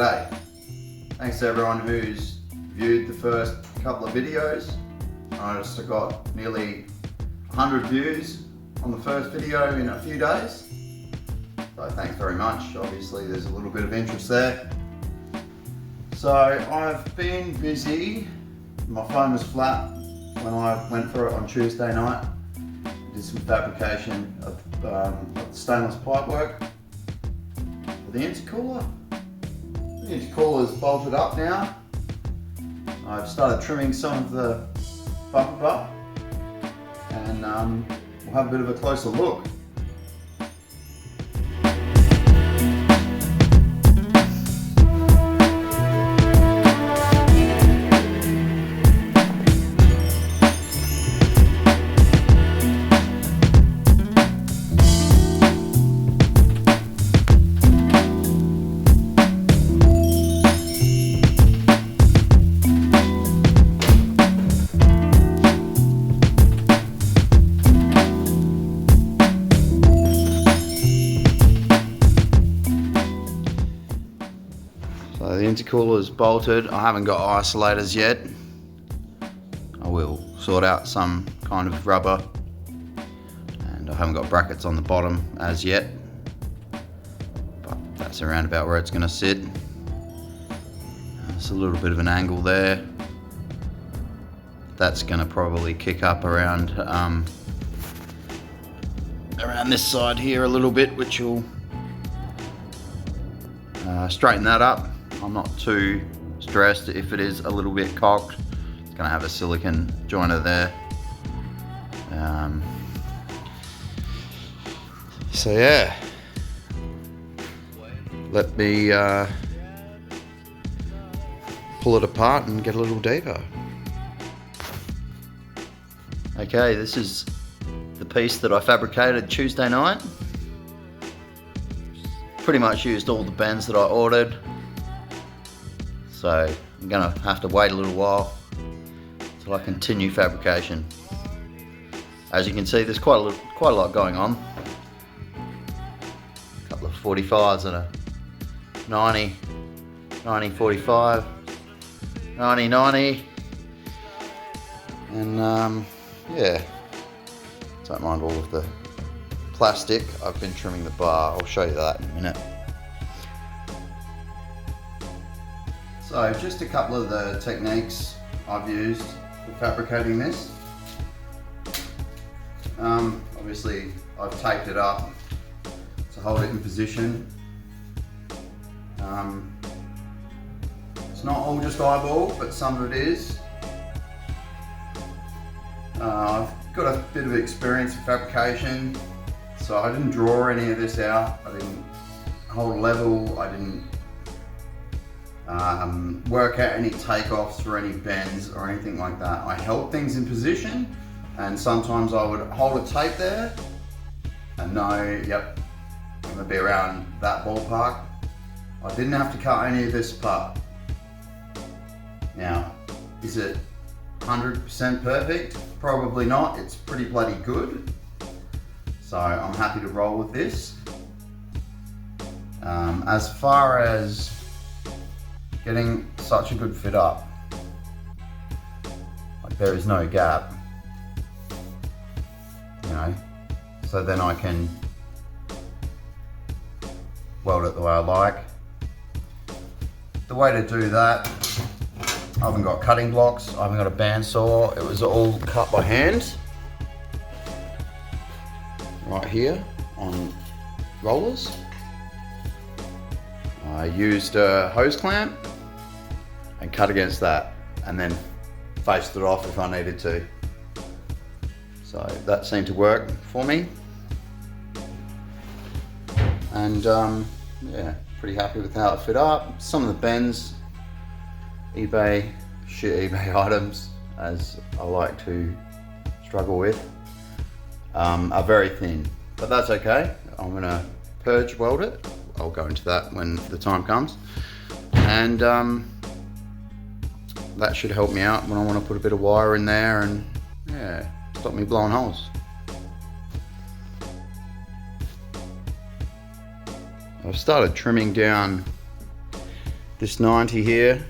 G'day. Thanks to everyone who's viewed the first couple of videos. I noticed I got nearly 100 views on the first video in a few days. So thanks very much. Obviously there's a little bit of interest there. So I've been busy. My phone was flat when I went for it on Tuesday night. Did some fabrication of the stainless pipe work for the intercooler. The intercooler is bolted up now. I've started trimming some of the bumper bar and we'll have a bit of a closer look. So the intercooler is bolted. I haven't got isolators yet. I will sort out some kind of rubber, and I haven't got brackets on the bottom as yet, but that's around about where it's going to sit. There's a little bit of an angle there. That's going to probably kick up around this side here a little bit, which will straighten that up. I'm not too stressed if it is a little bit cocked. It's going to have a silicone joiner there. So yeah, let me pull it apart and get a little deeper. Okay, this is the piece that I fabricated Tuesday night. Pretty much used all the bends that I ordered. So I'm gonna have to wait a little while until I continue fabrication. As you can see, there's quite a lot going on. A couple of 45s and a 90, 90, 45, 90, 90. And yeah, don't mind all of the plastic. I've been trimming the bar. I'll show you that in a minute. So just a couple of the techniques I've used for fabricating this. Obviously I've taped it up to hold it in position. It's not all just eyeball, but some of it is. I've got a bit of experience in fabrication, so I didn't draw any of this out. I didn't hold level. I didn't work out any takeoffs or any bends or anything like that. I held things in position, and sometimes I would hold a tape there and know, yep, I'm gonna be around that ballpark. I didn't have to cut any of this apart. Now, is it 100% perfect? Probably not. It's pretty bloody good. So I'm happy to roll with this. As far as getting such a good fit up, like there is no gap, you know, so then I can weld it the way I like. The way to do that, I haven't got cutting blocks, I haven't got a bandsaw, it was all cut by hand, right here on rollers. I used a hose clamp and cut against that, and then faced it off if I needed to. So that seemed to work for me. And yeah, pretty happy with how it fit up. Some of the bends, eBay items, as I like to struggle with, are very thin, but that's okay. I'm gonna purge weld it. I'll go into that when the time comes, and that should help me out when I want to put a bit of wire in there and yeah, stop me blowing holes. I've started trimming down this 90 here.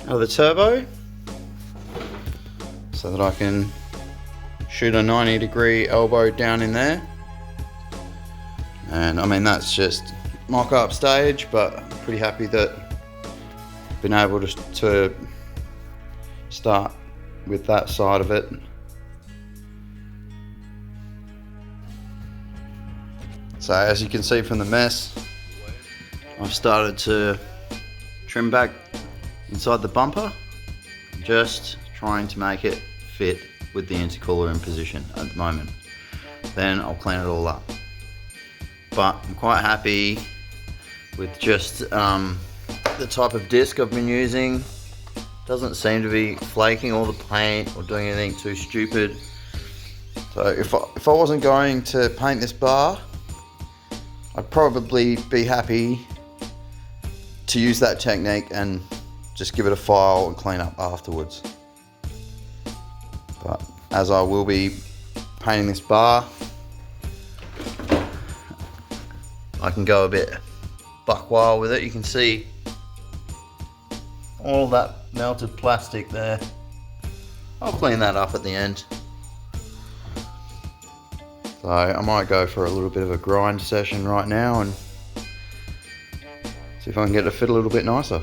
Out of the turbo, so that I can shoot a 90-degree elbow down in there. And I mean, that's just mock-up stage, but I'm pretty happy that I've been able to start with that side of it. So as you can see from the mess, I've started to trim back inside the bumper, just trying to make it fit with the intercooler in position at the moment. Then I'll clean it all up. But I'm quite happy with just the type of disc I've been using. Doesn't seem to be flaking all the paint or doing anything too stupid. So if I wasn't going to paint this bar, I'd probably be happy to use that technique and just give it a file and clean up afterwards. But as I will be painting this bar, I can go a bit buck wild with it. You can see all that melted plastic there. I'll clean that up at the end. So I might go for a little bit of a grind session right now and see if I can get it to fit a little bit nicer.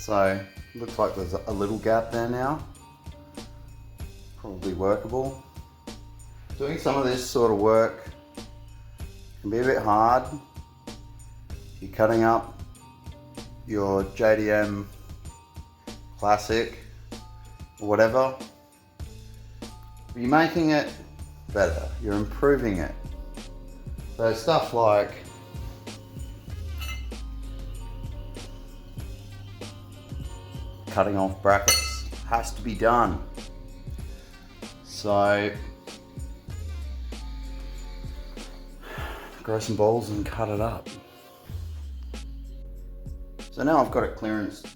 So looks like there's a little gap there now. Probably workable. Doing some of this sort of work can be a bit hard. You're cutting up your JDM Classic or whatever. You're making it better. You're improving it. So stuff like cutting off brackets has to be done. So grow some balls and cut it up. So now I've got it clearanced.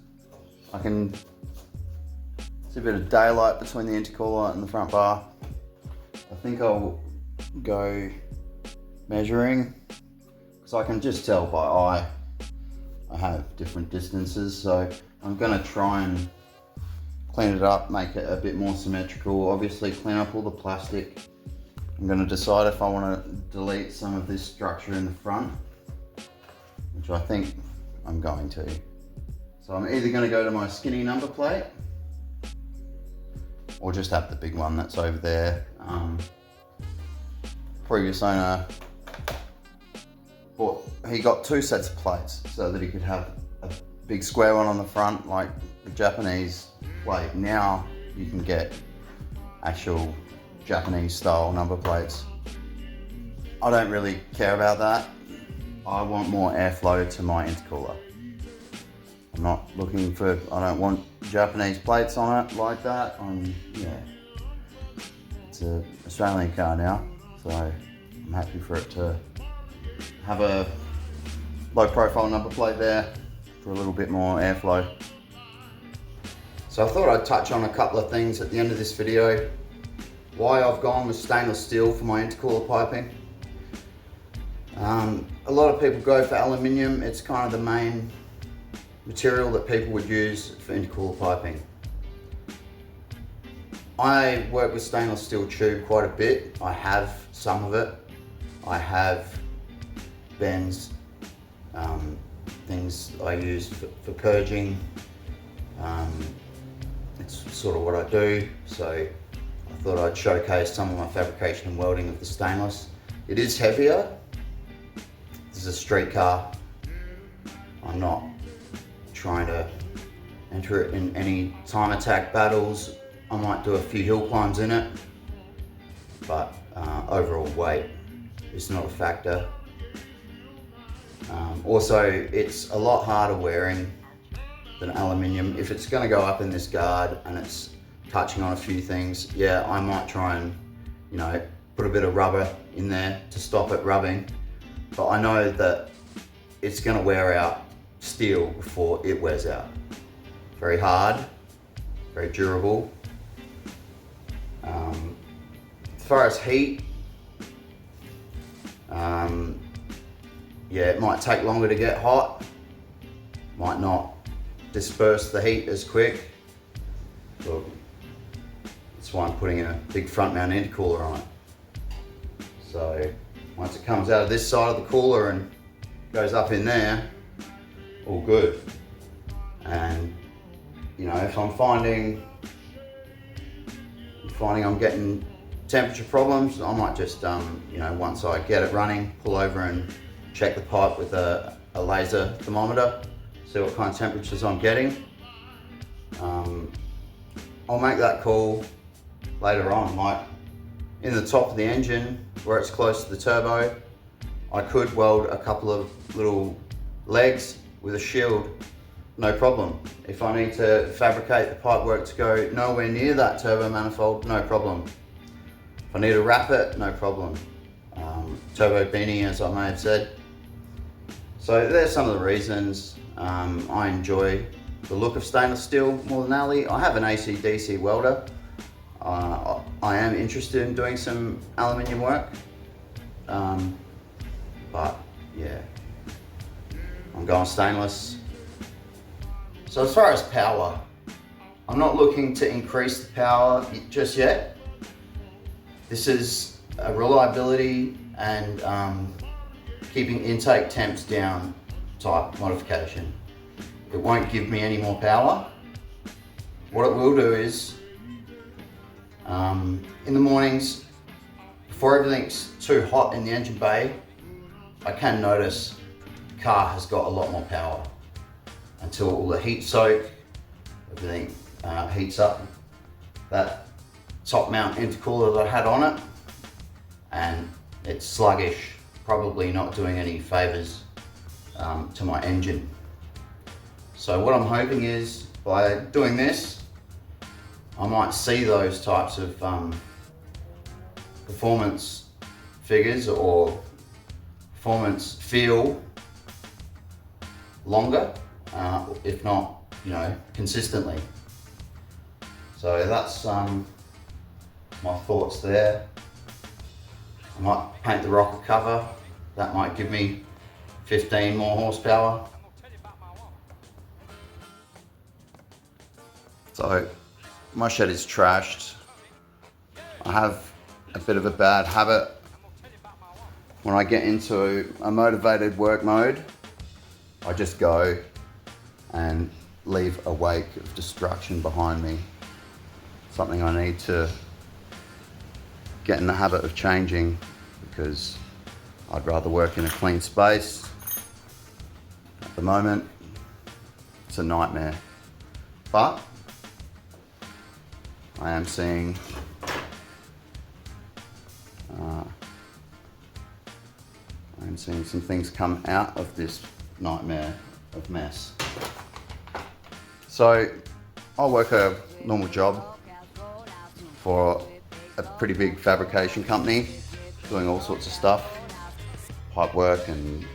I can see a bit of daylight between the intercooler and the front bar. I think I'll go measuring because I can just tell by eye I have different distances, so I'm going to try and clean it up, make it a bit more symmetrical. Obviously clean up all the plastic. I'm going to decide if I want to delete some of this structure in the front, which I think I'm going to. So I'm either going to go to my skinny number plate or just have the big one that's over there. Previous owner, he got two sets of plates so that he could have a big square one on the front like the Japanese plate. Now you can get actual Japanese style number plates. I don't really care about that. I want more airflow to my intercooler. I'm not looking for, I don't want Japanese plates on it like that. Yeah, it's an Australian car now, so I'm happy for it to have a low profile number plate there for a little bit more airflow. So I thought I'd touch on a couple of things at the end of this video. Why I've gone with stainless steel for my intercooler piping. A lot of people go for aluminium. It's kind of the main material that people would use for intercooler piping. I work with stainless steel tube quite a bit. I have some of it. I have bends, things I use for purging. It's sort of what I do, so I thought I'd showcase some of my fabrication and welding of the stainless. It is heavier. This is a street car. I'm not trying to enter it in any time attack battles. I might do a few hill climbs in it, but overall weight is not a factor. Also, it's a lot harder wearing than aluminium. If it's going to go up in this guard and it's touching on a few things, yeah, I might try and, you know, put a bit of rubber in there to stop it rubbing. But I know that it's going to wear out steel before it wears out. Very hard, very durable. As far as heat, yeah, it might take longer to get hot, might not disperse the heat as quick. So that's why I'm putting a big front mount intercooler on it. So once it comes out of this side of the cooler and goes up in there, all good. And you know, if I'm finding I'm getting temperature problems, I might just, you know, once I get it running, pull over and check the pipe with a laser thermometer, see what kind of temperatures I'm getting. I'll make that call later on. Like in the top of the engine, where it's close to the turbo, I could weld a couple of little legs with a shield, no problem. If I need to fabricate the pipework to go nowhere near that turbo manifold, no problem. If I need to wrap it, no problem. Turbo beanie, as I may have said. So there's some of the reasons I enjoy the look of stainless steel more than Ali. I have an AC/DC welder. I am interested in doing some aluminium work, but yeah, I'm going stainless. So as far as power, I'm not looking to increase the power just yet. This is a reliability and keeping intake temps down type modification. It won't give me any more power. What it will do is, in the mornings, before everything's too hot in the engine bay, I can notice the car has got a lot more power until all the heat soak, everything heats up. That top mount intercooler that I had on it, and it's sluggish, probably not doing any favors to my engine. So what I'm hoping is, by doing this, I might see those types of performance figures or performance feel longer, if not, you know, consistently. So that's my thoughts there. I might paint the rocker cover. That might give me 15 more horsepower. So my shed is trashed. I have a bit of a bad habit. When I get into a motivated work mode, I just go and leave a wake of destruction behind me. Something I need to get in the habit of changing, because I'd rather work in a clean space. At the moment, it's a nightmare. But I am seeing some things come out of this nightmare of mess. So I work a normal job for a pretty big fabrication company, doing all sorts of stuff, pipe work and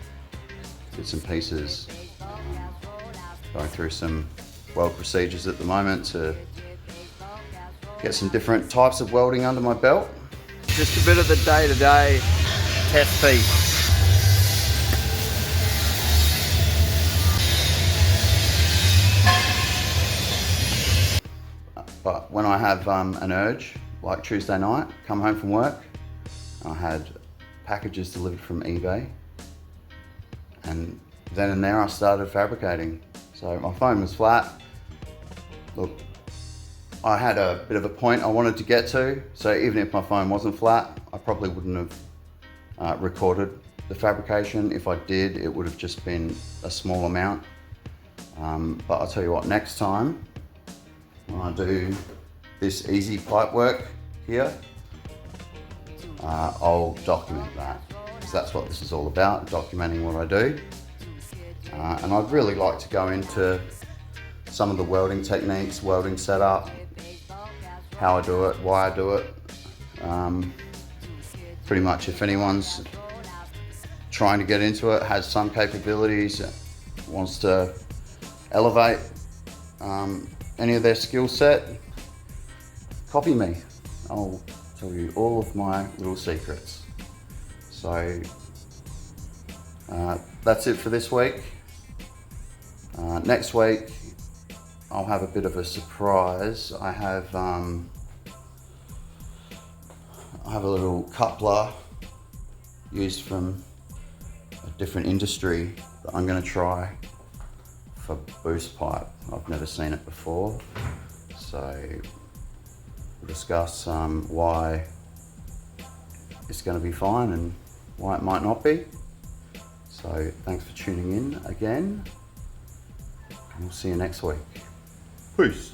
bits and pieces. Going through some weld procedures at the moment to get some different types of welding under my belt. Just a bit of the day-to-day test piece. But when I have an urge, like Tuesday night, come home from work, I had packages delivered from eBay, and then and there I started fabricating. So my phone was flat. Look, I had a bit of a point I wanted to get to, so even if my phone wasn't flat, I probably wouldn't have recorded the fabrication. If I did, it would have just been a small amount. But I'll tell you what, next time when I do this easy pipe work here, I'll document that, because that's what this is all about, documenting what I do. And I'd really like to go into some of the welding techniques, welding setup, how I do it, why I do it. Pretty much if anyone's trying to get into it, has some capabilities, wants to elevate any of their skill set, copy me. I'll tell you all of my little secrets. So that's it for this week. Next week I'll have a bit of a surprise. I have a little coupler used from a different industry that I'm going to try for boost pipe. I've never seen it before, so we'll discuss why it's going to be fine and why it might not be. So thanks for tuning in again, and we'll see you next week. Peace.